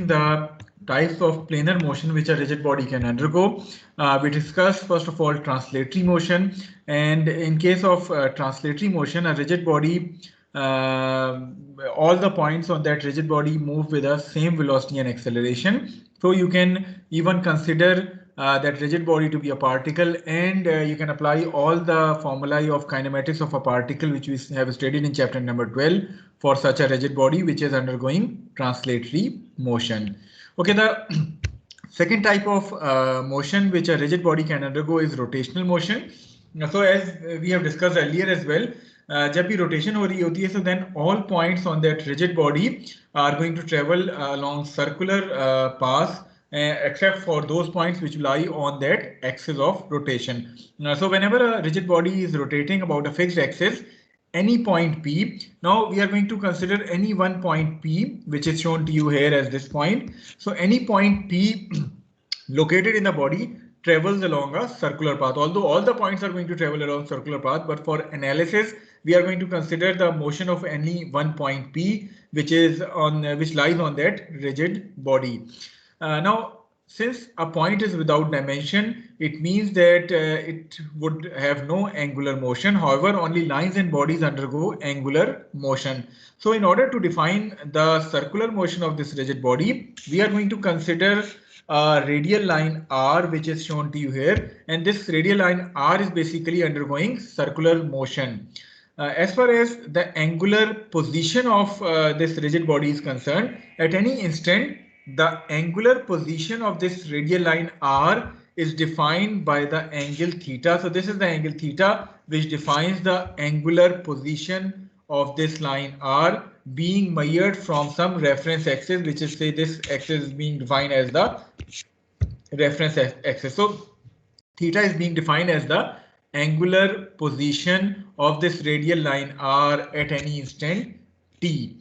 the types of planar motion which a rigid body can undergo. We discussed first of all translatory motion, and in case of translatory motion, a rigid body, all the points on that rigid body move with the same velocity and acceleration. So you can even consider that rigid body to be a particle, and you can apply all the formulae of kinematics of a particle which we have studied in chapter number 12 for such a rigid body which is undergoing translatory motion. Okay, the second type of motion which a rigid body can undergo is rotational motion. So as we have discussed earlier as well, जब भी rotation हो रही होती है, so then all points on that rigid body are going to travel along circular paths, except for those points which lie on that axis of rotation. So whenever a rigid body is rotating about a fixed axis, any point P, now we are going to consider any one point P, which is shown to you here as this point. So any point P located in the body travels along a circular path, although all the points are going to travel along circular path, but for analysis we are going to consider the motion of any one point P which is on which lies on that rigid body. Now since a point is without dimension, it means that it would have no angular motion. However, only lines and bodies undergo angular motion. So in order to define the circular motion of this rigid body, we are going to consider a radial line R, which is shown to you here, and this radial line R is basically undergoing circular motion. As far as the angular position of this rigid body is concerned, at any instant, the angular position of this radial line R is defined by the angle theta. So this is the angle theta which defines the angular position of this line R being measured from some reference axis, which is, say, this axis is being defined as the reference axis. So theta is being defined as the angular position of this radial line R at any instant t.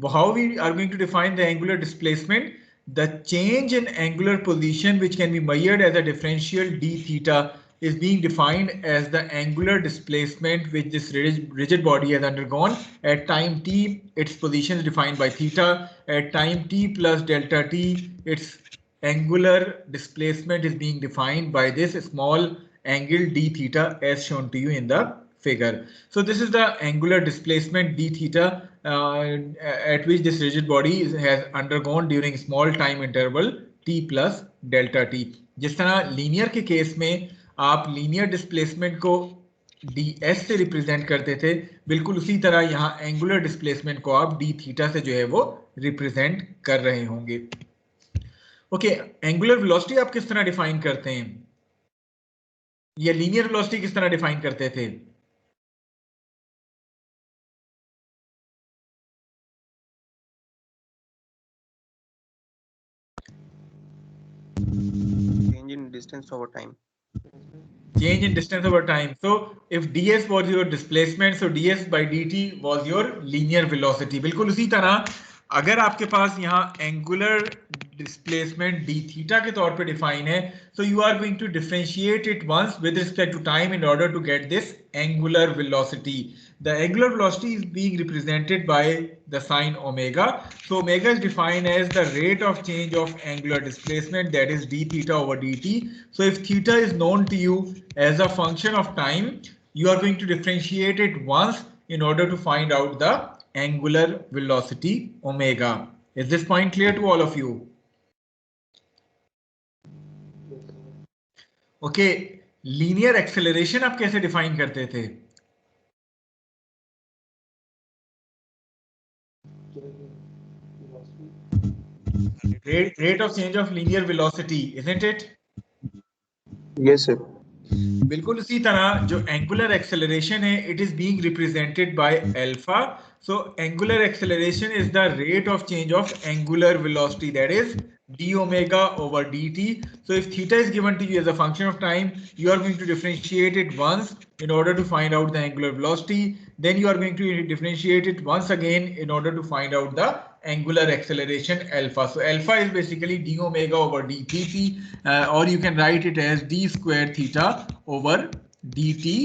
How we are going to define the angular displacement? The change in angular position, which can be measured as a differential d theta, is being defined as the angular displacement which this rigid body has undergone at time t. Its position is defined by theta. At time t plus delta t, its angular displacement is being defined by this small angle d theta as shown to you in the figure. So this is the angular displacement d theta at which this rigid body has undergone during small time interval t plus delta t. जिस तरह linear के case में आप linear displacement को ds से represent करते थे, बिल्कुल उसी तरह यहाँ एंगुलर डिस्प्लेसमेंट को आप d थीटा से जो है वो रिप्रेजेंट कर रहे होंगे. ओके, एंगुलर वेलोसिटी आप किस तरह डिफाइन करते हैं, या लीनियर वेलोसिटी किस तरह डिफाइन करते थे? Change in distance over time. Change in distance over time. So if ds was your displacement, so ds by dt was your linear velocity. बिल्कुल उसी तरह अगर आपके पास यहाँ एंगुलर डिस्प्लेसमेंट डी थीटा के तौर पे डिफाइन है, so you are going to differentiate it once with respect to time in order to get this angular velocity. The angular velocity is being represented by the sign omega. So omega is defined as the rate of change of angular displacement, that is d theta over dt. So if theta is known to you as a function of time, you are going to differentiate it once in order to find out the angular velocity omega. Is this point clear to all of you? Okay, linear acceleration आप कैसे define करते थे? Rate of change of linear velocity, isn't it? Yes, sir. बिल्कुल उसी तरह जो angular acceleration है, it is being represented by alpha. So angular acceleration is the rate of change of angular velocity, that is d omega over dt. So if theta is given to you as a function of time, you are going to differentiate it once in order to find out the angular velocity. Then you are going to differentiate it once again in order to find out the angular acceleration alpha. So alpha is basically d omega over dt, or you can write it as d square theta over dt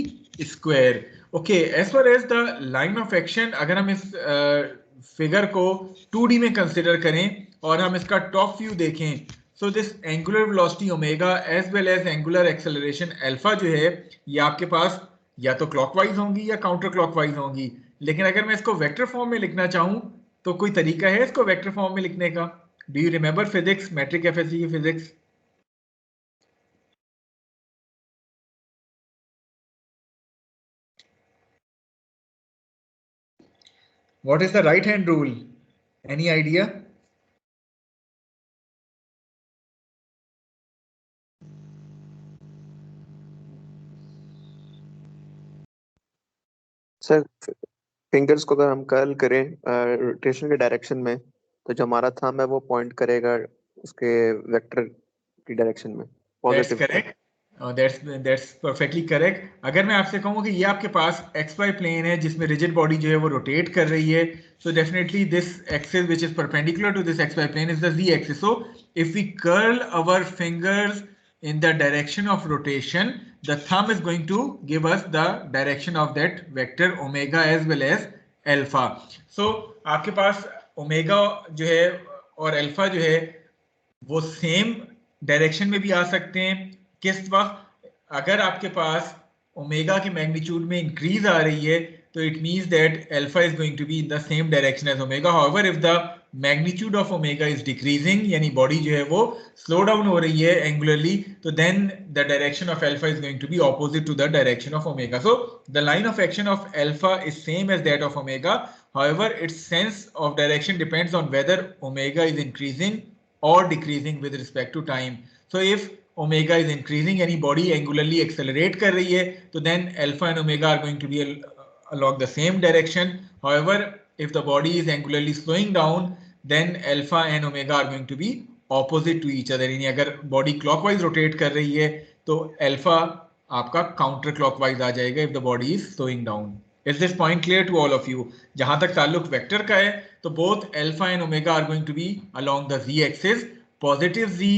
square. Okay, as far as the line of action, अगर हम इस figure को 2D में consider करें, और हम इसका top view देखें, so this angular velocity omega as well as angular acceleration alpha जो है ये आपके पास या तो क्लॉकवाइज होंगी या काउंटर क्लॉकवाइज होंगी। लेकिन अगर मैं इसको वेक्टर फॉर्म में लिखना चाहूं तो कोई तरीका है इसको वेक्टर फॉर्म में लिखने का? Do you remember physics, matric FSc की physics? What is the right hand rule? Any idea? Sir fingers को अगर हम कर्ल करें रोटेशन के डायरेक्शन में, तो जो हमारा थंब है वो पॉइंट करेगा उसके वेक्टर की डायरेक्शन में, That's positive. correct. That's perfectly correct. अगर मैं आपसे कहूँ कि ये आपके पास XY प्लेन है जिसमें रिजिड बॉडी जो है वो रोटेट कर रही है, so definitely this axis which is perpendicular to this XY plane is the Z axis. So if we curl our fingers in the direction of rotation, the thumb is going to give us the direction of that vector omega as well as alpha. So आपके पास omega जो है और alpha जो है वो same direction में भी आ सकते हैं। किस वक्त? अगर आपके पास ओमेगा की मैग्नीट्यूड में इंक्रीज आ रही है तो it means that alpha is going to be in the same direction as omega. However if the magnitude of omega is decreasing, यानी बॉडी जो है वो स्लो डाउन हो रही है एंगुलरली, तो then the direction of alpha is going to be opposite to the direction of omega. So the line of action of alpha is same as that of omega, however its sense of direction depends on whether omega is increasing or decreasing with respect to time. So if omega is increasing, यानी body angularly accelerate कर रही है, तो then alpha and omega are going to be along the same direction. However, if the body is angularly slowing down, then alpha and omega are going to be opposite to each other. यानी अगर body clockwise rotate कर रही है तो alpha आपका counter clockwise आ जाएगा if the body is slowing down. Is this point clear to all of you? जहां तक ताल्लुक वेक्टर का है तो both alpha and omega are going to be along the z axis. Positive z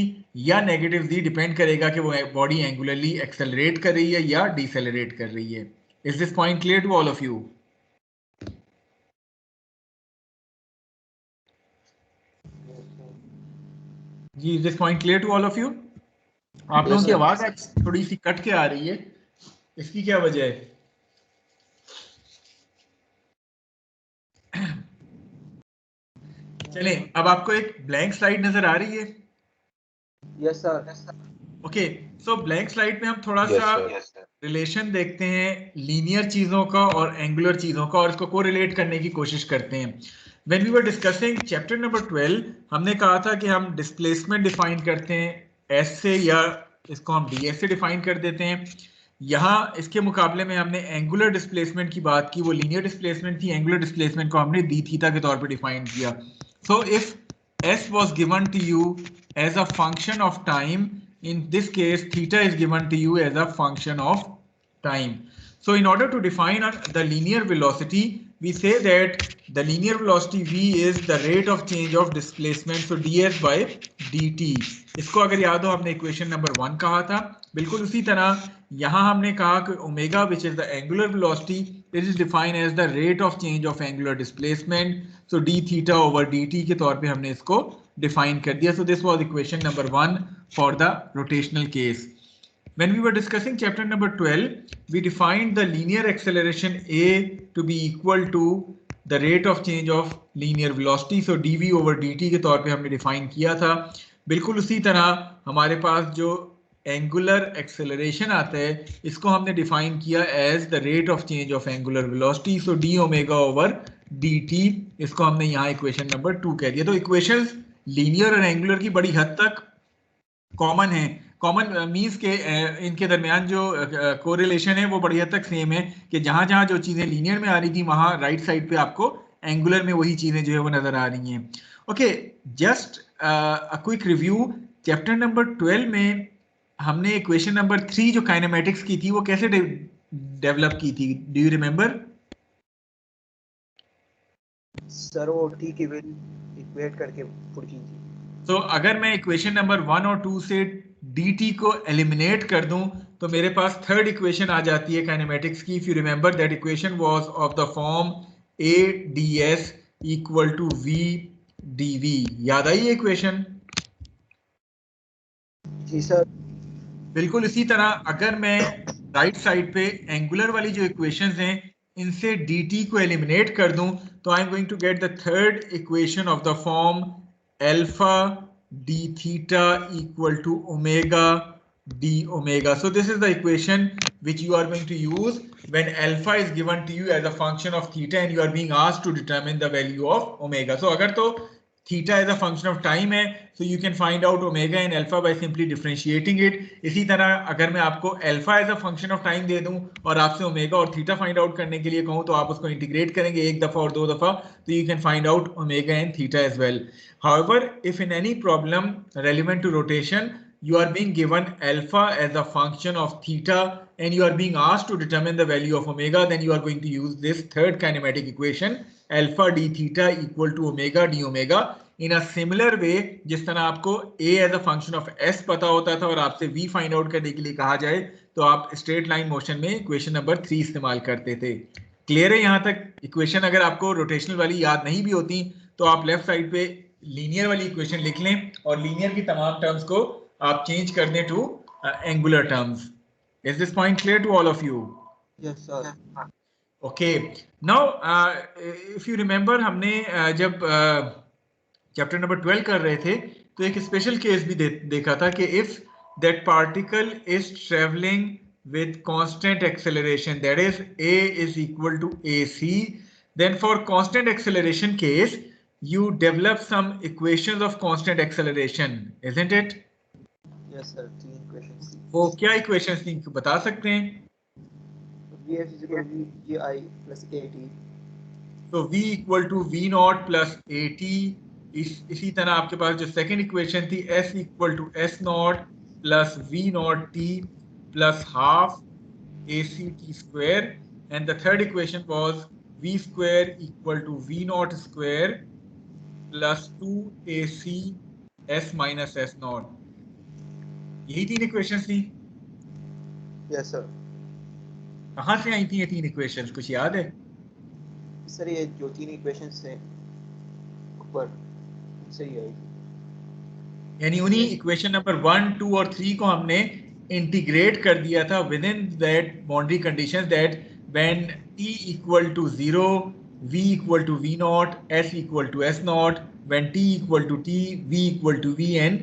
या negative z depend करेगा कि वो बॉडी एंगुलरली एक्सेलरेट कर रही है या डिसेलरेट कर रही है। Is this point clear to all of you? Ji, is this point clear to all of you? आप लोगों की आवाज थोड़ी सी कट के आ रही है, इसकी क्या वजह है? चलें, अब आपको एक ब्लैंक स्लाइड नजर आ रही है? Yes sir. ओके, सो ब्लैंक स्लाइड में हम थोड़ा सा रिलेशन देखते हैं लीनियर चीजों का और एंगुलर चीजों का और इसको कोरिलेट करने की कोशिश करते हैं। When we were discussing chapter number 12, हमने कहा था कि हम डिस्प्लेसमेंट डिफाइन करते हैं एस से, या इसको हम डी एस से डिफाइन कर देते हैं। यहाँ इसके मुकाबले में हमने एंगुलर डिस्प्लेसमेंट की बात की, वो लीनियर डिस्प्लेसमेंट थी। एंगुलर डिस्प्लेसमेंट को हमने डी थीटा के तौर पे डिफाइन किया। So if s was given to you as a function of time, in this case theta is given to you as a function of time. So in order to define the linear velocity, we say that the linear velocity v is the rate of change of displacement, so ds by dt. इसको अगर याद हो हमने equation number 1 कहा था, बिल्कुल उसी तरह यहाँ हमने कहा कि omega which is the angular velocity, it is defined as the rate of change of angular displacement, so d theta over d t के तौर पे हमने इसको डिफाइन कर दिया। So this was equation number 1 for the rotational case. When we were discussing chapter number 12, we defined the linear acceleration a to be equal to the rate of change of linear velocity, so dv over dt के तौर पे हमने define किया था। बिल्कुल उसी तरह हमारे पास जो एंगुलर एक्सेलरेशन आता है इसको हमने डिफाइन किया as the rate of change of angular velocity, so d omega over d t, इसको हमने यहाँ इक्वेशन नंबर 2 कह दिया। तो इक्वेशंस लीनियर और एंगुलर की बड़ी हद तक कॉमन है। कॉमन मीन्स के इनके दरमियान जो कोरिलेशन है वो बड़ी हद तक सेम है कि जहां जहां जो चीजें लीनियर में आ रही थी वहां राइट साइड पे आपको एंगुलर में वही चीजें जो है वो नजर आ रही हैं। Okay, just a quick review. Chapter number 12 में हमने इक्वेशन नंबर 3 जो काइनेमेटिक्स की थी वो कैसे डेवलप की थी? Do you remember? सर वो टी की वैल्यू इक्वेट करके पुट कीजिए। तो अगर मैं इक्वेशन नंबर 1 और 2 से dt को एलिमिनेट कर दूं तो मेरे पास थर्ड इक्वेशन आ जाती है काइनेमेटिक्स की। If you remember that equation was of the form a ds equal to v dv। याद आई इक्वेशन? जी सर। बिल्कुल इसी तरह अगर मैं राइट साइड पे एंगुलर वाली जो इक्वेशंस हैं इनसे dt को एलिमिनेट कर दूं तो I am going to get the third equation of the form alpha d theta equal to omega d omega. So this is the equation which you are going to use when alpha is given to you as a function of theta and you are being asked to determine the value of omega. So अगर तो theta is a function of time है, so you can find out omega and alpha by simply differentiating it. इसी तरह अगर मैं आपको alpha as a function of time दे दूं और आपसे omega और theta find out करने के लिए कहूं तो आप उसको integrate करेंगे एक दफा और दो दफा, तो you can find out omega and theta as well. However, if in any problem relevant to rotation you are being given alpha as a function of theta and you are being asked to determine the value of omega, then you are going to use this third kinematic equation alpha d theta equal to omega d omega in a similar way. जिस तरह आपको a as a function of s पता होता था और आपसे v find out करने के लिए कहा जाए तो आप straight line motion में equation number 3 इस्तेमाल करते थे। क्लियर है यहाँ तक? इक्वेशन अगर आपको रोटेशनल वाली याद नहीं भी होती तो आप लेफ्ट साइड पे लीनियर वाली इक्वेशन लिख लें और लीनियर की तमाम टर्म्स को आप चेंज कर दें to angular terms. Is this point clear to all of you? Yes sir. Okay, now if you remember हमने जब चैप्टर नंबर 12 कर रहे थे तो एक स्पेशल केस भी देखा था कि if that particle is travelling with constant acceleration, that is a is equal to ac, then for constant acceleration case you develop some equations of constant acceleration, isn't it? Yes sir, तीन equations थी। वो क्या equations थी बता सकते हैं? vf is equal to vi plus at। तो v equal to v naught plus at। इसी तरह आपके पास जो सेकंड इक्वेशन थी s equal to s naught plus v naught t plus half act square, and the third equation was v square equal to v naught square plus 2ac s minus s naught। यही तीन equations थी। Yes sir. कहाँ से आई थी ये तीन equations, कुछ याद है? सर ये जो तीन इक्वेशंस हैं ऊपर उनसे ही आई थी। यानी उन्हीं इक्वेशन नंबर 1, 2 और 3 को हमने इंटीग्रेट कर दिया था with in that boundary conditions that when t equal to 0 v equal to v naught s equal to s naught, when t equal to t v equal to v and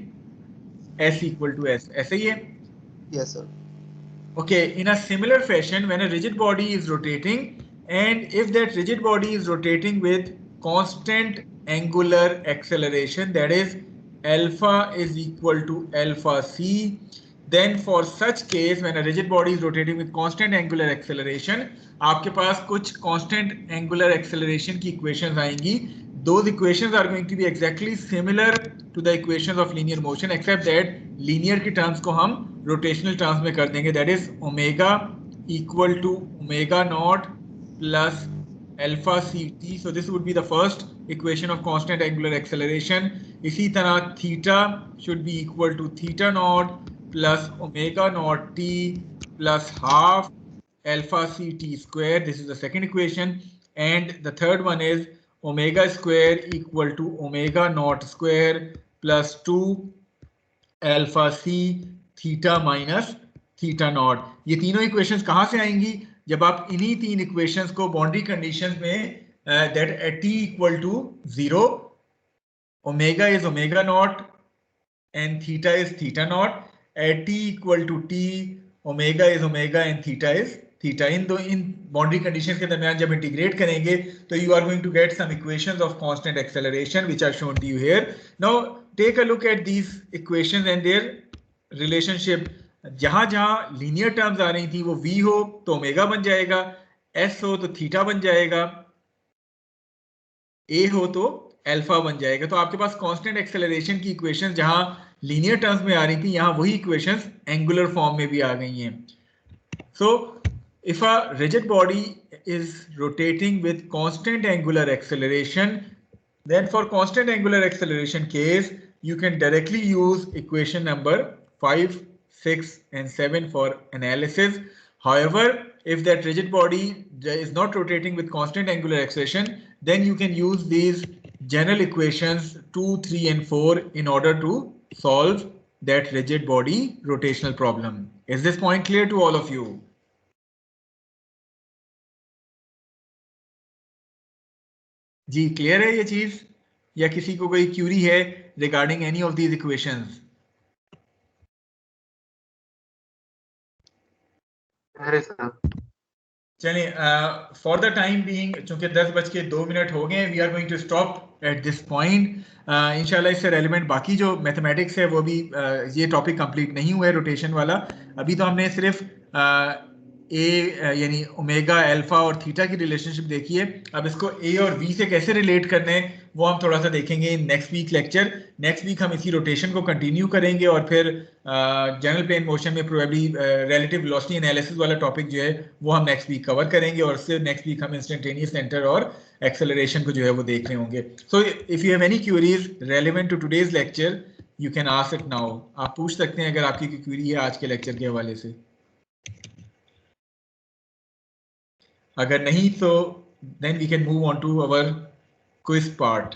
s equal to s। ऐसे ही है? Yes sir. Okay, in a similar fashion, when a rigid body is rotating and if that rigid body is rotating with constant angular acceleration, that is alpha is equal to alpha c, then for such case when a rigid body is rotating with constant angular acceleration, आपके पास कुछ constant angular acceleration की equations आएंगी। Those equations are going to be exactly similar to the equations of linear motion except that linear की terms को हम rotational terms में कर देंगे, that is omega equal to omega naught plus alpha ct. So this would be the first equation of constant angular acceleration. इसी तरह theta should be equal to theta naught plus omega naught t plus half alpha ct square. This is the second equation, and the third one is omega square equal to omega naught square plus 2 alpha c theta minus theta naught। ये तीनों equations कहाँ से आएंगी? जब आप इन्हीं तीन equations को बाउंड्री कंडीशंस में that at t equal to 0 omega is omega naught and theta is theta naught, at t equal to t omega is omega and theta is theta। In boundary conditions के दरमियान जब integrate करेंगे तो you are going to get some equations of constant acceleration which are shown to you here. Now take a look at these equations and their relationship. जहां जहां linear terms आ रही थी वो v हो तो ओमेगा बन जाएगा, s हो तो थीटा बन जाएगा, a हो तो अल्फा बन जाएगा। तो आपके पास कांस्टेंट एक्सेलरेशन की इक्वेशन जहां लीनियर टर्म्स में आ रही थी यहां वही इक्वेशंस एंगुलर फॉर्म में भी आ गई हैं। So if a rigid body is rotating with constant angular acceleration, then for constant angular acceleration case you can directly use equation number 5, 6 and 7 for analysis. However, if that rigid body is not rotating with constant angular acceleration, then you can use these general equations 2, 3 and 4 in order to solve that rigid body rotational problem. Is this point clear to all of you? जी clear है ये चीज, या किसी को कोई query है regarding any of these equations? चलिए, फॉर द टाइम बीइंग चूंकि 10:02 हो गए, we are going to stop at this point. इंशाल्लाह इससे रेलिवेंट बाकी जो मैथमेटिक्स है वो भी ये टॉपिक कंप्लीट नहीं हुआ है रोटेशन वाला. अभी तो हमने सिर्फ ए यानी ओमेगा, अल्फा और थीटा की रिलेशनशिप देखी है. अब इसको ए और वी से कैसे रिलेट करने हैं वो हम थोड़ा सा देखेंगे next week lecture. Next week हम इसी रोटेशन को कंटिन्यू करेंगे और फिर जनरल प्लेन मोशन में प्रोबेबली रिलेटिव वेलोसिटी एनालिसिस वाला टॉपिक जो है वो हम नेक्स्ट वीक कवर करेंगे, और उससे नेक्स्ट वीक हम इंस्टेंटेनियस सेंटर और एक्सेलरेशन को जो है वो देख रहे होंगे. So if you have any queries relevant to today's lecture you can ask it now. आप पूछ सकते हैं अगर आपकी कोई क्वेरी है आज के लेक्चर के हवाले से. अगर नहीं तो then we can move on to our quiz part.